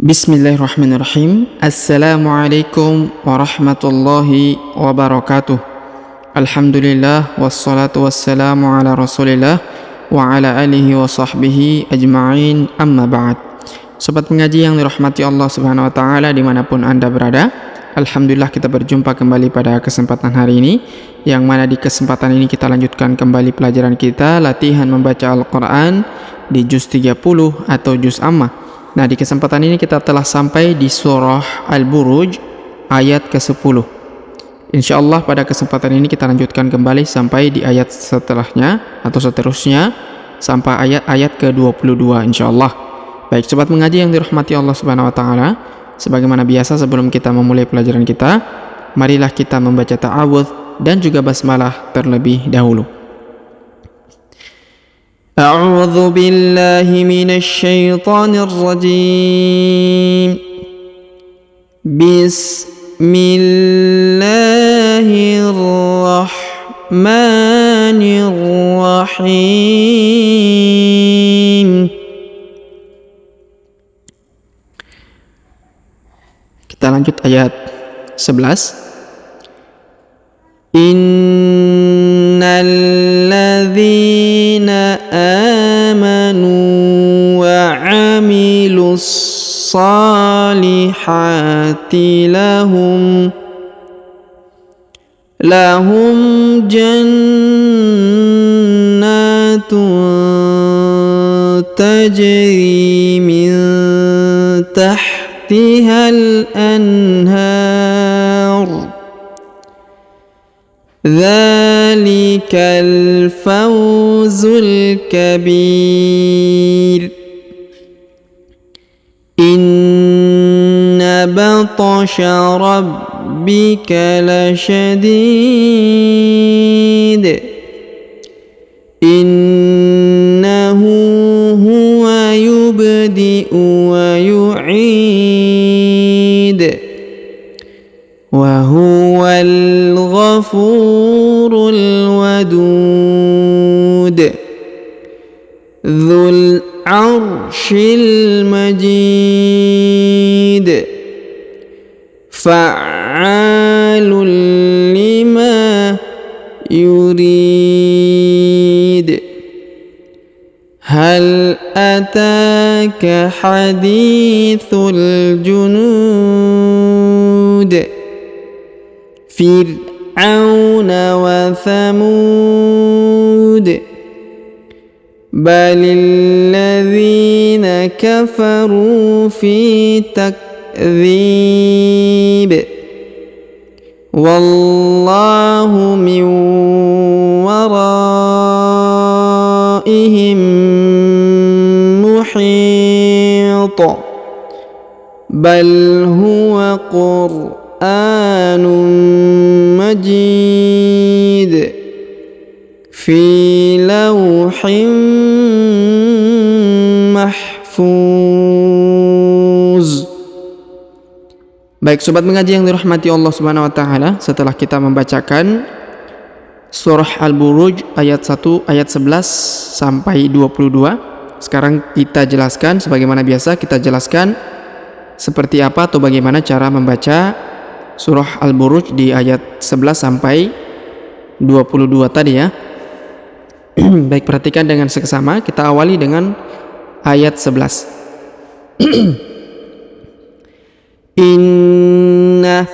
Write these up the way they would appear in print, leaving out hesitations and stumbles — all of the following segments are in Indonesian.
Bismillahirrahmanirrahim. Assalamualaikum warahmatullahi wabarakatuh. Alhamdulillah wassalatu wassalamu ala rasulillah wa ala alihi wa sahbihi ajma'in, amma ba'd. Sobat pengaji yang dirahmati Allah subhanahu wa ta'ala dimanapun anda berada, alhamdulillah kita berjumpa kembali pada kesempatan hari ini, yang mana di kesempatan ini kita lanjutkan kembali pelajaran kita latihan membaca Al-Quran di juz 30 atau juz Ammah. Nah, di kesempatan ini kita telah sampai di surah Al-Buruj ayat ke-10. Insyaallah pada kesempatan ini kita lanjutkan kembali sampai di ayat setelahnya atau seterusnya sampai ayat ke-22 insyaallah. Baik sobat mengaji yang dirahmati Allah Subhanahu wa taala, sebagaimana biasa sebelum kita memulai pelajaran kita, marilah kita membaca ta'awudz dan juga basmalah terlebih dahulu. أعوذ بالله من الشيطان الرجيم بسم الله الرحمن الرحيم. Kita lanjut ayat 11. Innalladzina amanu wa 'amilus salihati lahum jannatun tajri min tahtihal anhar Dzalikal fawzul kabir. Inna batasha rabbika lasyadid. Innahu huwa yubdi'u wa yu'id. Wa huwal ghafurul wadud dzul arsyil majid fa'alul lima yurid. Hal ataka hadithul junud Fir'auna wa Thamud balilladzina kafaru fi takdzib wallahu min waraihim muhit bal huwa Qur'anun majid fi lawhin mahfuz. Baik sobat mengaji yang dirahmati Allah Subhanahu wa taala, setelah kita membacakan surah Al-Buruj ayat 1 ayat 11 sampai 22, sekarang kita jelaskan sebagaimana biasa kita jelaskan seperti apa atau bagaimana cara membaca surah Al-Buruj di ayat 11 sampai 22 tadi ya. Baik, perhatikan dengan seksama. Kita awali dengan ayat 11. Inna,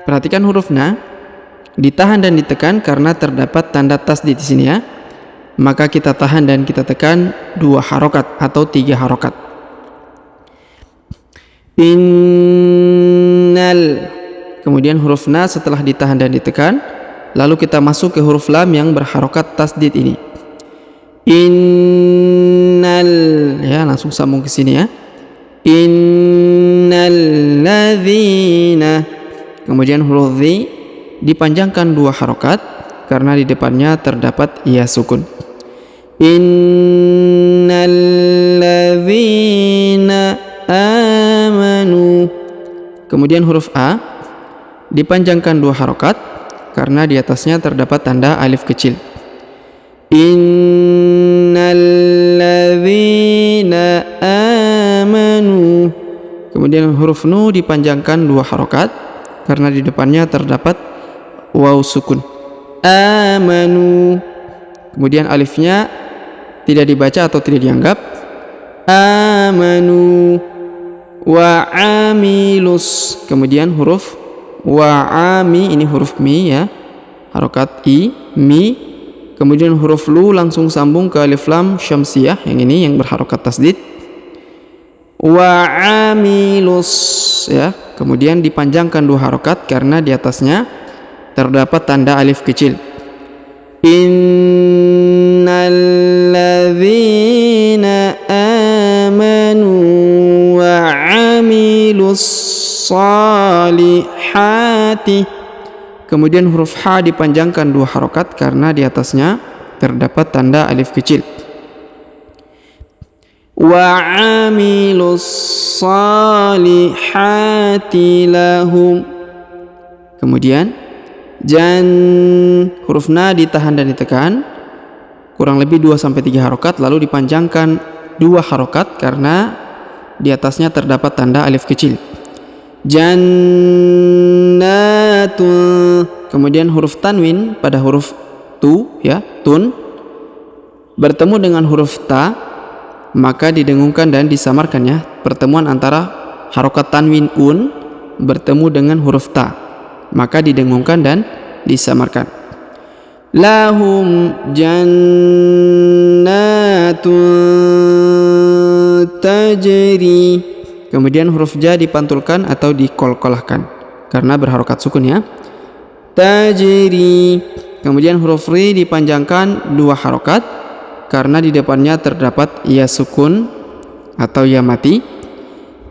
perhatikan huruf na ditahan dan ditekan karena terdapat tanda tasdid di sini ya. Maka kita tahan dan kita tekan 2 harokat atau 3 harokat. Innal, kemudian huruf na setelah ditahan dan ditekan, lalu kita masuk ke huruf lam yang berharokat tasdid ini. Innal, ya langsung sambung ke sini ya. Innalladzina, kemudian huruf dhi dipanjangkan 2 harokat karena di depannya terdapat ya sukun. Innalladzina amanu, kemudian huruf a dipanjangkan 2 harokat karena di atasnya terdapat tanda alif kecil. Innalladzina amanu Kemudian huruf nu dipanjangkan 2 harokat karena di depannya terdapat waw sukun. Amanu. Kemudian alifnya tidak dibaca atau tidak dianggap. Amanu wa amilus. Kemudian huruf wa ami, ini huruf mi ya, harokat i, mi. Kemudian huruf lu langsung sambung ke alif lam syamsiyah, yang ini yang berharokat tasdid. Wa amilus ya. Kemudian dipanjangkan 2 harokat karena di atasnya terdapat tanda alif kecil. Innalladzina amanu wa amilus salihati. Kemudian huruf ha dipanjangkan 2 harokat karena di atasnya terdapat tanda alif kecil. Wa amilus salihati lahum. Kemudian huruf na ditahan dan ditekan kurang lebih 2-3 harokat, lalu dipanjangkan 2 harokat karena di atasnya terdapat tanda alif kecil. Jannatun. Kemudian huruf tanwin pada huruf tu ya, tun, bertemu dengan huruf ta, maka didengungkan dan disamarkan ya. Pertemuan antara harokat tanwin un bertemu dengan huruf ta, maka didengungkan dan disamarkan. Lahum jannatun tajri. Kemudian huruf ja dipantulkan atau dikolkolahkan karena berharokat sukun ya. Tajri. Kemudian huruf ri dipanjangkan 2 harokat karena di depannya terdapat ya sukun atau ya mati.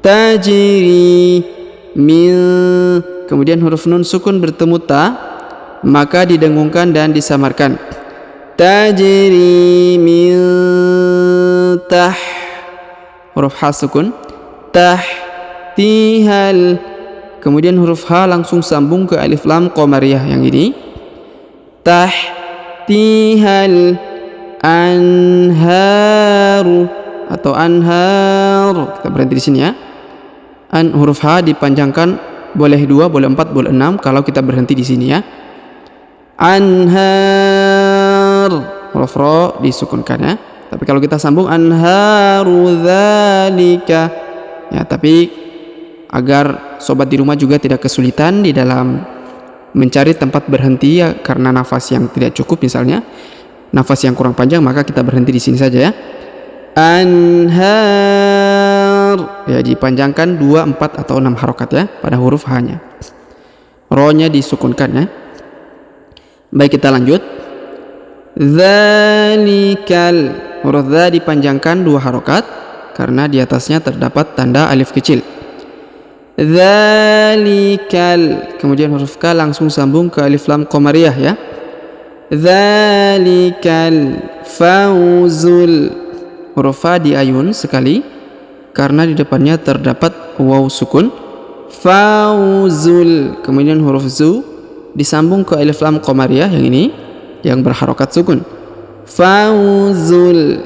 Tajri min. Kemudian huruf nun sukun bertemu ta, maka didengungkan dan disamarkan. Tajri min tah. Huruf ha sukun. Tahtihal. Kemudian huruf ha langsung sambung ke alif lam qamariyah yang ini. Tahtihal anharu atau anhar. Kita berhenti di sini ya. Huruf ha dipanjangkan boleh 2, boleh 4, boleh 6 kalau kita berhenti di sini ya. Anhar. Huruf ro disukunkan ya. Tapi kalau kita sambung anharu dzalika ya, tapi agar sobat di rumah juga tidak kesulitan di dalam mencari tempat berhenti ya, karena nafas yang tidak cukup misalnya, nafas yang kurang panjang, maka kita berhenti di sini saja ya. Anhar ya, dipanjangkan 2, 4 atau 6 harokat ya pada huruf h-nya. Ro-nya disukunkan ya. Baik, kita lanjut. Dzalikal. Huruf dza dipanjangkan 2 harokat karena di atasnya terdapat tanda alif kecil. Dzalikal. Kemudian huruf ka langsung sambung ke alif lam qamariyah ya. Dzalikal fauzul. Huruf fa diayun sekali karena di depannya terdapat waw sukun. Fauzul. Kemudian huruf zu disambung ke alif lam qamariyah yang ini yang berharokat sukun. Fauzul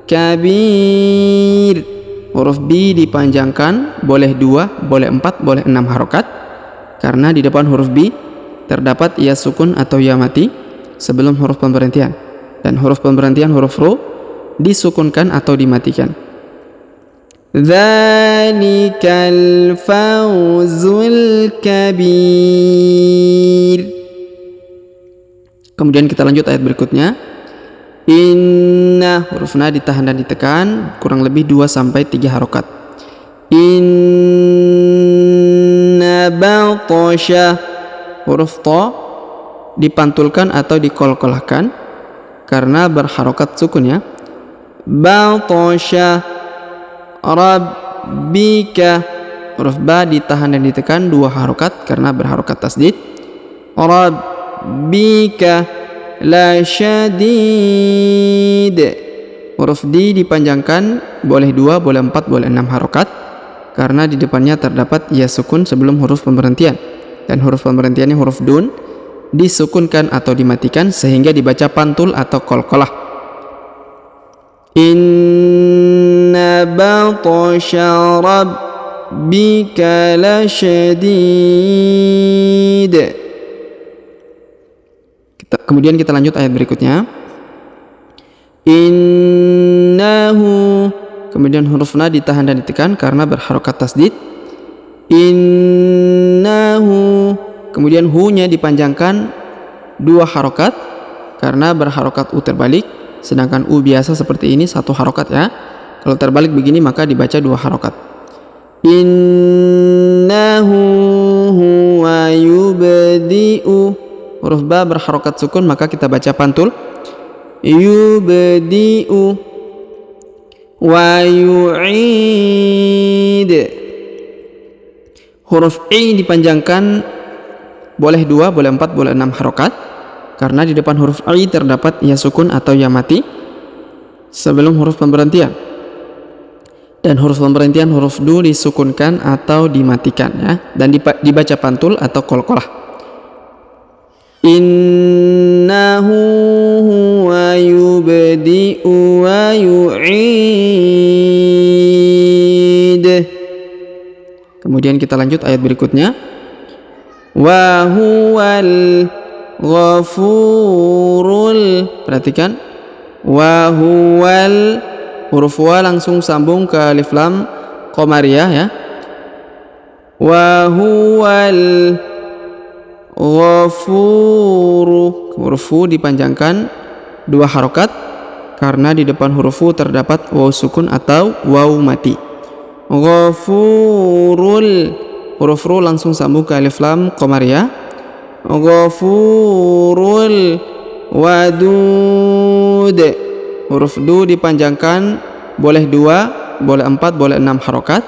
kabir. Huruf B dipanjangkan boleh 2, boleh 4, boleh 6 harokat karena di depan huruf B terdapat ya sukun atau ya mati sebelum huruf pemberhentian, dan huruf pemberhentian huruf ro disukunkan atau dimatikan. Dzalikal fawzul kabir. Kemudian kita lanjut ayat berikutnya. Inna. Huruf na ditahan dan ditekan kurang lebih 2-3 harokat. Inna batasha. Huruf to dipantulkan atau dikolkolahkan karena berharokat sukun ya. Batasha rabbika. Huruf ba ditahan dan ditekan 2 harokat karena berharokat tasdid. Rabbika la syadid. Huruf D dipanjangkan boleh 2, boleh 4, boleh 6 harokat karena di depannya terdapat ya sukun sebelum huruf pemberhentian, dan huruf pemberhentiannya huruf dun disukunkan atau dimatikan sehingga dibaca pantul atau qalqalah. Inna batasha rabbika lasyadid. Kemudian kita lanjut ayat berikutnya. Innahu, kemudian huruf na ditahan dan ditekan karena berharokat tasdid. Innahu, kemudian hu-nya dipanjangkan 2 harokat karena berharokat u terbalik, sedangkan u biasa seperti ini 1 harokat ya. Kalau terbalik begini maka dibaca 2 harokat. Innahu huwa yubdi'u, huruf ba berharokat sukun maka kita baca pantul. Yubdi'u wa yu'id. Huruf i dipanjangkan boleh 2, boleh 4, boleh 6 harokat karena di depan huruf i terdapat ya sukun atau ya mati sebelum huruf pemberhentian. Dan huruf pemberhentian huruf du disukunkan atau dimatikan ya, dan dibaca pantul atau qalqalah. Innahu huwa yubdi'u wa yu'id. Kemudian kita lanjut ayat berikutnya. Wa huwal ghafurul, perhatikan, wa huwal, huruf wa langsung sambung ke alif lam qamariyah ya. Wa huwal ghafuru, huruf fu dipanjangkan 2 harokat karena di depan huruf fu terdapat waw sukun atau waw mati. Ghafurul, huruf ru langsung sambung ke alif lam qamariyah. Ghafurul wadud, huruf du dipanjangkan boleh 2, boleh 4, boleh 6 harokat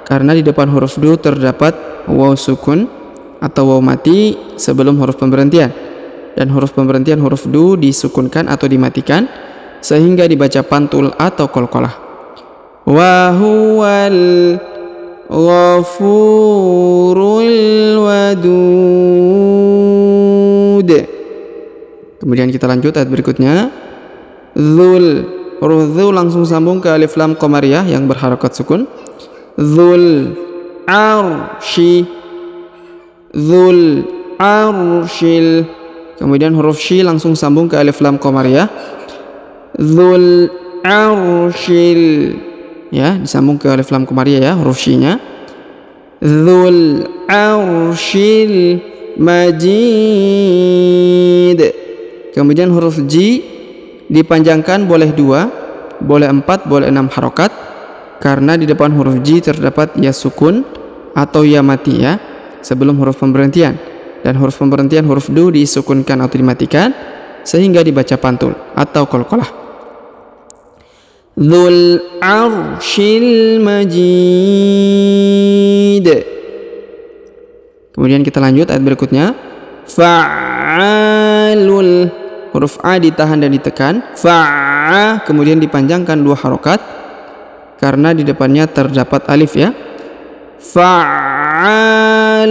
karena di depan huruf du terdapat waw sukun atau waw mati sebelum huruf pemberhentian, dan huruf pemberhentian huruf du disukunkan atau dimatikan sehingga dibaca pantul atau qalqalah. Wa huwal ghafurul wadud. Kemudian kita lanjut ayat berikutnya. Dzul, huruf dzu langsung sambung ke alif lam qamariyah yang berharakat sukun. Dzul arsy, Dzul arsyil, kemudian huruf shi langsung sambung ke alif lam qamariyah. Dzul arsyil, ya disambung ke alif lam qamariyah ya huruf shi-nya. Dzul arsyil majid, kemudian huruf ji dipanjangkan boleh 2, boleh 4, boleh 6 harokat karena di depan huruf ji terdapat ya sukun atau ya mati ya sebelum huruf pemberhentian, dan huruf pemberhentian huruf du disukunkan atau dimatikan sehingga dibaca pantul atau qalqalah. Dzul arsyil majid. Kemudian kita lanjut ayat berikutnya. Fa'alul, huruf a ditahan dan ditekan. Fa'a, kemudian dipanjangkan 2 harokat karena di depannya terdapat alif ya. Fa'alul,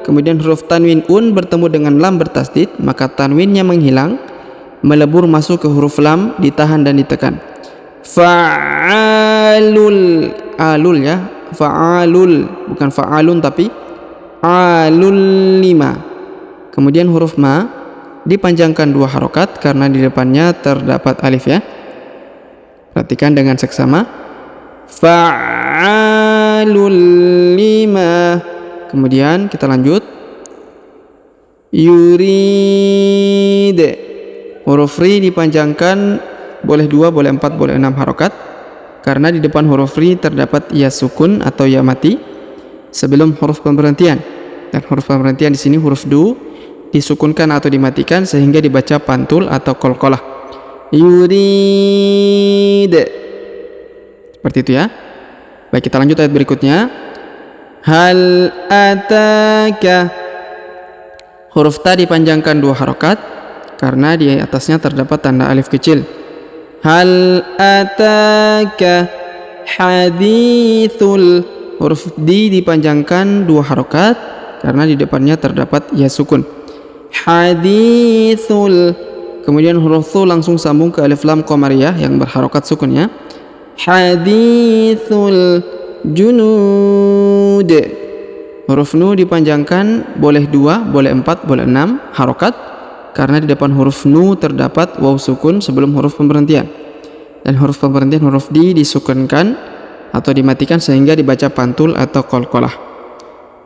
kemudian huruf tanwin un bertemu dengan lam bertasdid maka tanwinnya menghilang, melebur masuk ke huruf lam ditahan dan ditekan. Fa'alul, alul ya, fa'alul bukan fa'alun tapi alul 5. Kemudian huruf ma dipanjangkan 2 harokat karena di depannya terdapat alif ya. Perhatikan dengan seksama. Fa'alul 5. Kemudian kita lanjut. Yurid, huruf ri dipanjangkan boleh 2, boleh 4, boleh 6 harokat karena di depan huruf ri terdapat ya sukun atau ya mati sebelum huruf pemberhentian, dan huruf pemberhentian di sini huruf du disukunkan atau dimatikan sehingga dibaca pantul atau qalqalah. Yurid, seperti itu ya. Baik, kita lanjut ayat berikutnya. Hal ataka, huruf ta dipanjangkan 2 harokat karena di atasnya terdapat tanda alif kecil. Hal ataka hadithul, huruf di dipanjangkan 2 harokat karena di depannya terdapat ya sukun. Hadithul, kemudian huruf thu langsung sambung ke alif lam qamariyah yang berharokat sukunnya. Hadithul junud. Huruf nu dipanjangkan boleh 2, boleh 4, boleh 6 harokat, karena di depan huruf nu terdapat waw sukun sebelum huruf pemberhentian. Dan huruf pemberhentian huruf di disukunkan atau dimatikan sehingga dibaca pantul atau qalqalah.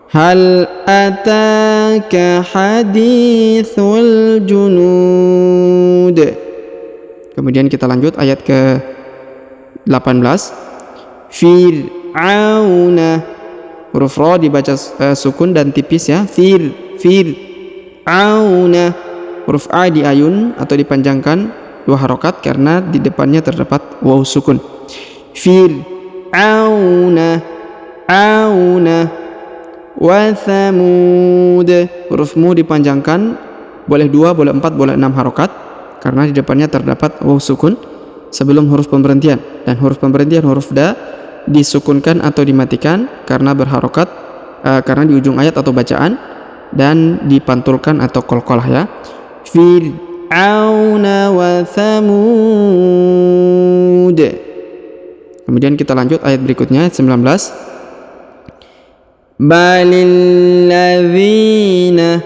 Hal ataka hadithul junud. Kemudian kita lanjut ayat ke 18. Fir'auna. Huruf ro dibaca sukun dan tipis ya. Fir'auna. Huruf a diayun atau dipanjangkan 2 harokat karena di depannya terdapat waw sukun. Fir'auna. Auna. Wa thamud. Huruf mu dipanjangkan boleh 2, boleh 4, boleh 6 harokat karena di depannya terdapat waw sukun sebelum huruf pemberhentian. Dan huruf pemberhentian huruf da disukunkan atau dimatikan karena berharokat karena di ujung ayat atau bacaan, dan dipantulkan atau qalqalah ya. Fir'auna wa thamud. Kemudian kita lanjut ayat berikutnya ayat 19. Balilladzina.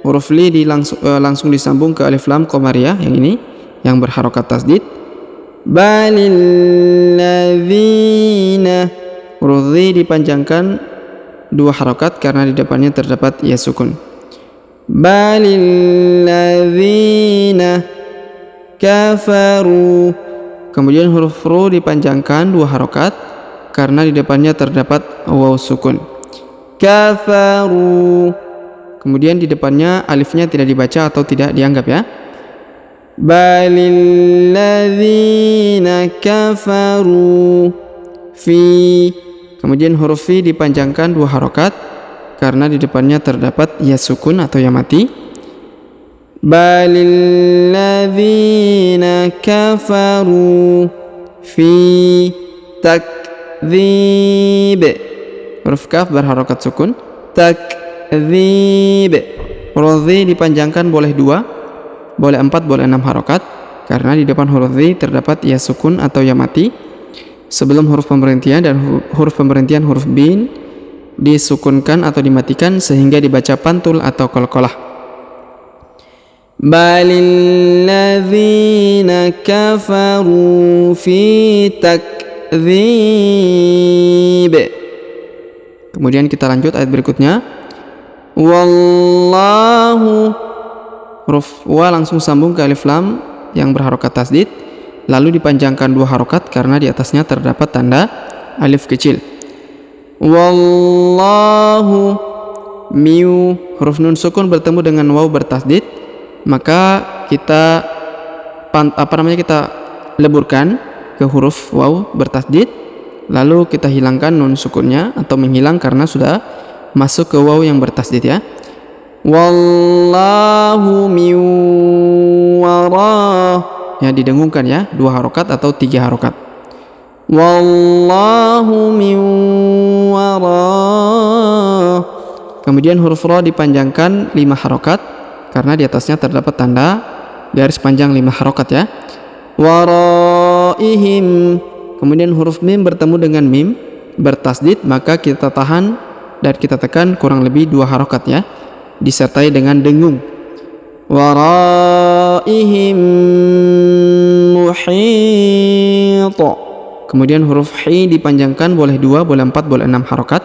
Huruf li langsung disambung ke alif lam qamariyah yang ini yang berharokat tasdid. Balilladzina. Huruf dhi dipanjangkan 2 harokat karena di depannya terdapat ya sukun. Balilladzina kafaru. Kemudian huruf ru dipanjangkan 2 harokat karena di depannya terdapat waw sukun. Kafaru. Kemudian di depannya alifnya tidak dibaca atau tidak dianggap ya. Balilladzina kafaru fi. Kemudian huruf fi dipanjangkan 2 harokat karena di depannya terdapat ya sukun atau ya mati. Balilladzina kafaru fi takdzib. Huruf kaf berharokat sukun. Takdzib. Huruf dhi dipanjangkan boleh 2, boleh 4, boleh 6 harokat karena di depan huruf dhi terdapat ya sukun atau ya mati sebelum huruf pemberhentian, dan huruf pemberhentian huruf bin disukunkan atau dimatikan sehingga dibaca pantul atau qalqalah. Balilladzina kafaru fi takdzib. Kemudian kita lanjut ayat berikutnya. Wallahu. Huruf wa langsung sambung ke alif lam yang berharokat tasdid, lalu dipanjangkan 2 harokat karena di atasnya terdapat tanda alif kecil. Wallahu miu. Huruf nun sukun bertemu dengan waw bertasdid, maka kita kita leburkan ke huruf waw bertasdid, lalu kita hilangkan nun sukunnya atau menghilang karena sudah masuk ke waw yang bertasdid ya. Wallahu min warah. Ya, didengungkan ya, 2 harokat atau 3 harokat. Wallahu min warah. Kemudian huruf ra dipanjangkan 5 harokat karena di atasnya terdapat tanda garis panjang 5 harokat ya. Waraihim. Kemudian huruf mim bertemu dengan mim bertasdid, maka kita tahan dan kita tekan kurang lebih 2 harokat ya, disertai dengan dengung. Waraihim muhit. Kemudian huruf hi dipanjangkan boleh 2, boleh 4, boleh 6 harokat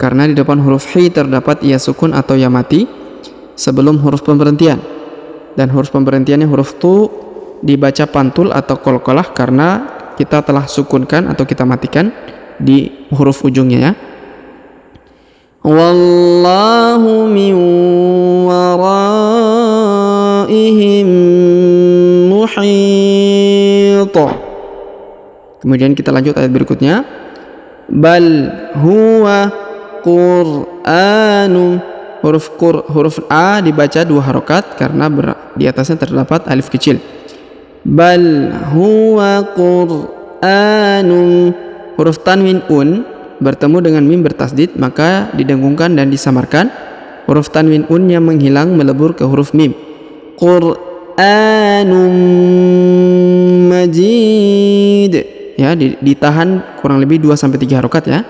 karena di depan huruf hi terdapat ya sukun atau ya mati sebelum huruf pemberhentian, dan huruf pemberhentiannya huruf tu dibaca pantul atau qalqalah karena kita telah sukunkan atau kita matikan di huruf ujungnya ya. Wallahu min waraihim muhit. Kemudian kita lanjut ayat berikutnya. Bal huwa qur'anum. Huruf a dibaca 2 harokat karena di atasnya terdapat alif kecil. Bal huwa qur'anum. Huruf tanwin un bertemu dengan mim bertasdid, maka didengungkan dan disamarkan. Huruf tanwin unnya menghilang melebur ke huruf mim. Qur'anum majid. Ya, ya, ditahan kurang lebih 2-3 harokat ya,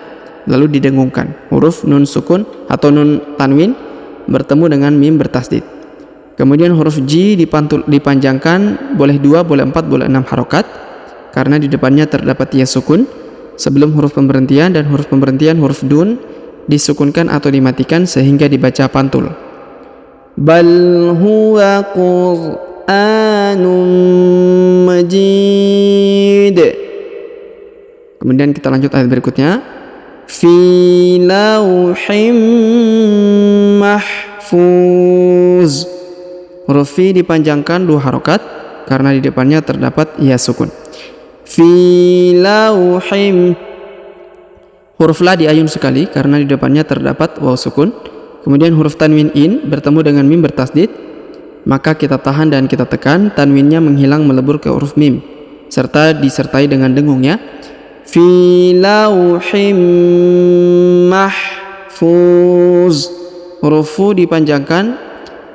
lalu didengungkan. Huruf nun sukun atau nun tanwin bertemu dengan mim bertasdid. Kemudian huruf J dipanjangkan, boleh 2, boleh 4, boleh 6 harokat, karena di depannya terdapat ya sukun sebelum huruf pemberhentian, dan huruf pemberhentian huruf dun disukunkan atau dimatikan sehingga dibaca pantul. Bal huwa Qur'anun Majid. Kemudian kita lanjut ayat berikutnya. Fi lauhim mahfuz. Huruf fi dipanjangkan 2 harokat karena di depannya terdapat ya sukun. Fi lauhim. Huruf la diayun sekali karena di depannya terdapat waw sukun. Kemudian huruf tanwin in bertemu dengan mim bertasdid, maka kita tahan dan kita tekan, tanwinnya menghilang melebur ke huruf mim serta disertai dengan dengung ya. Fi lauhim mahfuz. Huruf fu dipanjangkan,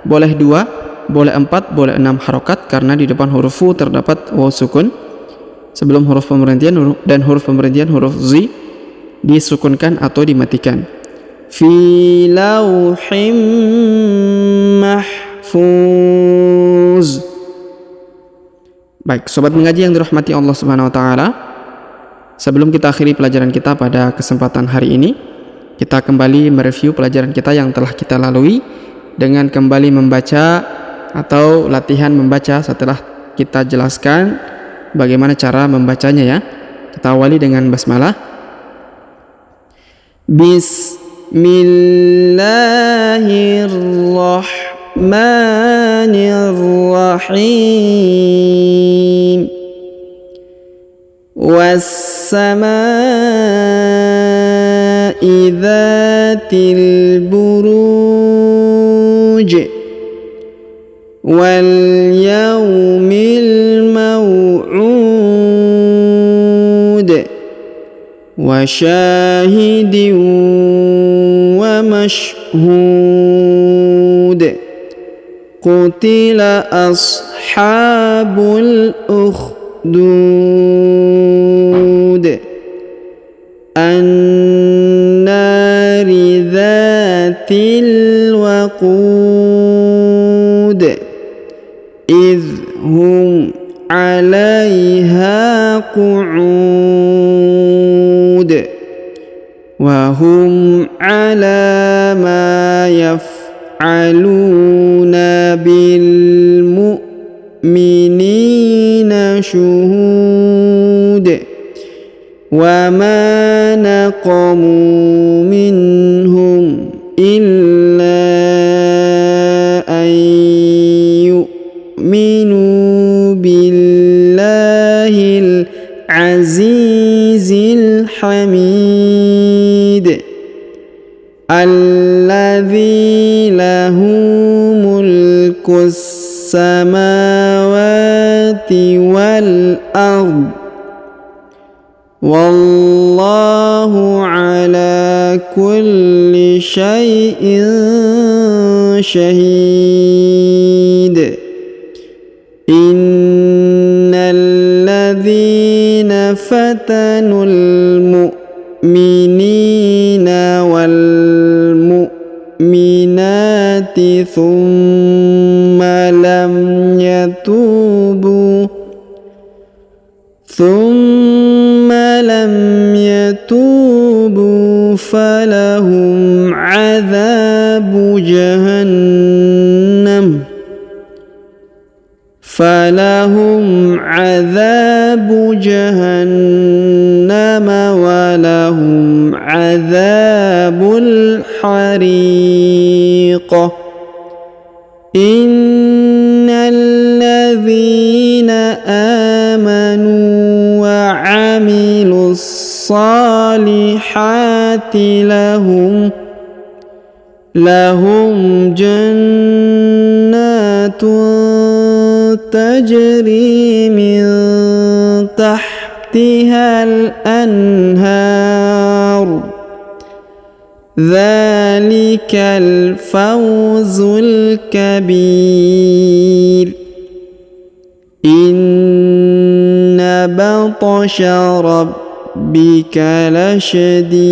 boleh 2, boleh 4, boleh 6 harokat karena di depan huruf fu terdapat waw sukun sebelum huruf pemberhentian, dan huruf pemberhentian huruf zi disukunkan atau dimatikan. Fi lauhim mahfuz. Baik, sobat mengaji yang dirahmati Allah Subhanahu wa taala, sebelum kita akhiri pelajaran kita pada kesempatan hari ini, kita kembali mereview pelajaran kita yang telah kita lalui dengan kembali membaca atau latihan membaca setelah kita jelaskan bagaimana cara membacanya ya. Kita awali dengan basmalah. Bismillahirrahmanirrahim. Was-samaa'i dzatil buruj wal yaumil maw'ud wa syahidin wa mashhud. Qutila ashabul ukhdud an-nari dzatil waqud idh hum 'alaiha qu'ud wa hum 'ala ma yaf'aluna bil mu'minina syuhud wa ma naqamu minhum illa an yu'minu billahil azizil hamid alladzi lahu mulkus samawati wal ard wallahu ala kulli syai'in syahid. Innal ladzina fatanul mu'minina wal mu'minati thumma lam yatubu falahum 'adzabu jahannam wa lahum 'adzabul hariq. Innal ladzina amanu wa 'amilus salihati lahum jannatun tajri min tahtihal anhar. Dzalikal fawzul kabir. Inna بطش ربك لشديد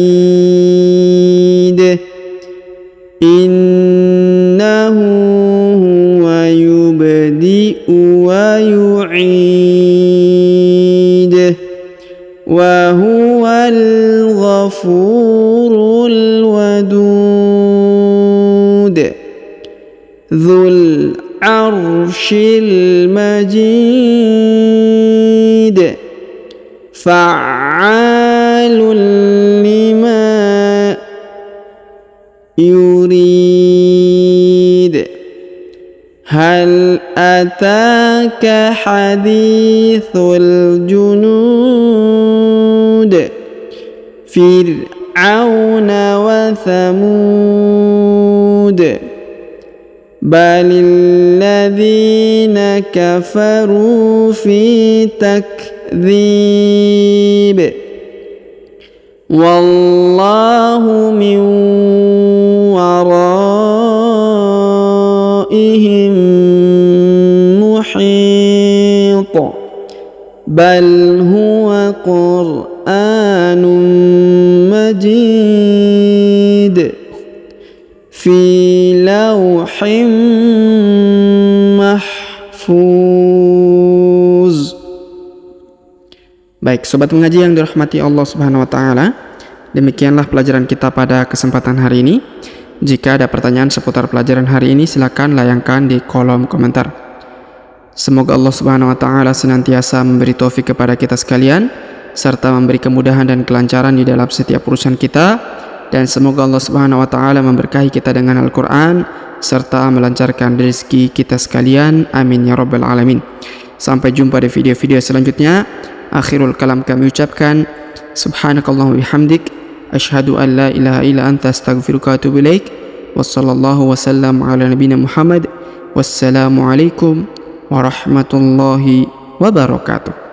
إنه هو يبدئ ويعيد وهو الغفور الودود ذو العرش المجيد فعال لما يريد هل أتاك حديث الجنود فرعون وثمود بل الذين كفروا في تكذيب والله من ورائهم محيط بل هو قرآن مجيد في لوح mahfuz. Baik, sobat mengaji yang dirahmati Allah Subhanahu wa taala, demikianlah pelajaran kita pada kesempatan hari ini. Jika ada pertanyaan seputar pelajaran hari ini, silakan layangkan di kolom komentar. Semoga Allah Subhanahu wa taala senantiasa memberi taufik kepada kita sekalian serta memberi kemudahan dan kelancaran di dalam setiap urusan kita, dan semoga Allah Subhanahu wa taala memberkahi kita dengan Al-Qur'an serta melancarkan rezeki kita sekalian. Amin ya rabbal alamin. Sampai jumpa di video-video selanjutnya. Akhirul kalam kami ucapkan subhanakallahumma bihamdik asyhadu an la ilaha illa anta astaghfiruka wa atubu ilaik. Wassallallahu wasallam ala nabiyina Muhammad. Wassalamu alaikum warahmatullahi wabarakatuh.